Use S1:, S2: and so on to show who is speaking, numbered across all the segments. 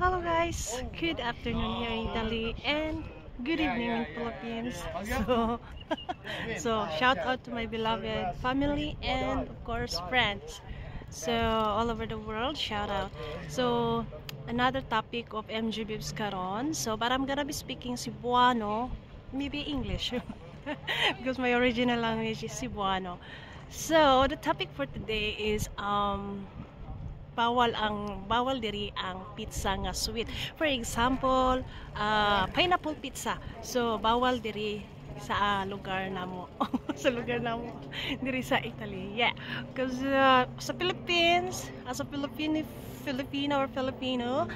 S1: Hello guys, good afternoon here in Italy and good evening in Philippines. So, shout out to my beloved family and of course friends. So all over the world, shout out. So another topic of MG Bibs karon. So but I'm gonna be speaking Cebuano, maybe English, because my original language is Cebuano. So the topic for today is bawal diri ang pizza nga sweet. For example, pineapple pizza. So bawal diri sa lugar namo. Sa lugar namo diri sa Italy. Yeah. Because sa Philippines, as a Filipino or Filipino,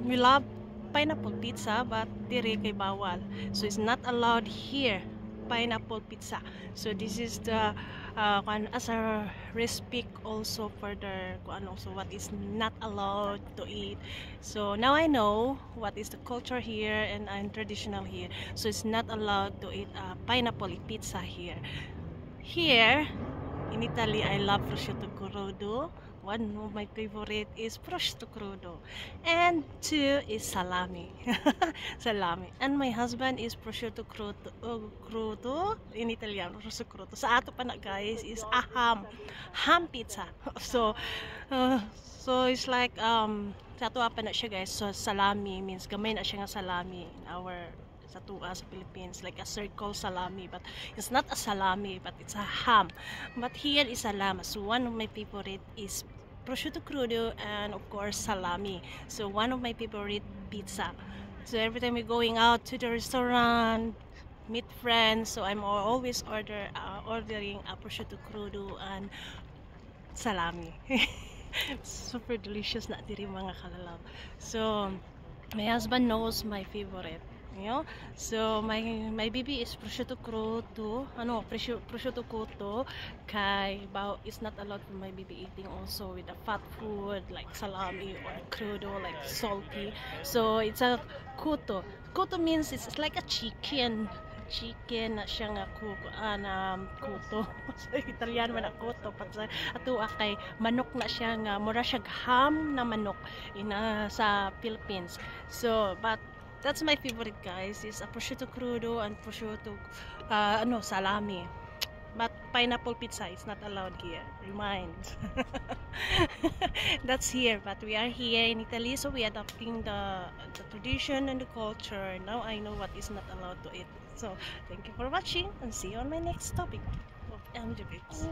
S1: we love pineapple pizza but diri kay bawal. So it's not allowed here pineapple pizza. So this is the as a respect also for the also what is not allowed to eat. So now I know what is the culture here and traditional here. So it's not allowed to eat pineapple pizza here. Here in Italy, I love prosciutto crudo. One of my favorite is prosciutto crudo. And two is salami. Salami. And my husband is prosciutto crudo. In Italiano, prosciutto crudo. Sa ato pa na guys is a ham. Ham pizza. So it's like sa ato pa na siya guys. So salami means gamay na siya nga salami in our sa Philippines, like a circle salami, but it's not a salami, but it's a ham. But here is a llama. So one of my favorite is prosciutto crudo and of course salami. So one of my favorite pizza. So every time we're going out to the restaurant, meet friends, so I'm always ordering a prosciutto crudo and salami. Super delicious na diri mga kalalaw. So my husband knows my favorite. You know? So my baby is prosciutto crudo, prosciutto crudo kay is not allowed for my baby eating also with the fat food like salami or crudo like salty. So it's a crudo. Crudo means it's like a chicken na siya nga kuto. So Italiano man kuto pat sa ato kay manok na siya nga mura siya ham na manok sa Philippines. So but that's my favorite guys, is a prosciutto crudo and prosciutto salami. But pineapple pizza is not allowed here. Remind. That's here, but we are here in Italy, so we are adopting the tradition and the culture. Now I know what is not allowed to eat. So thank you for watching and see you on my next topic of MG Bibs.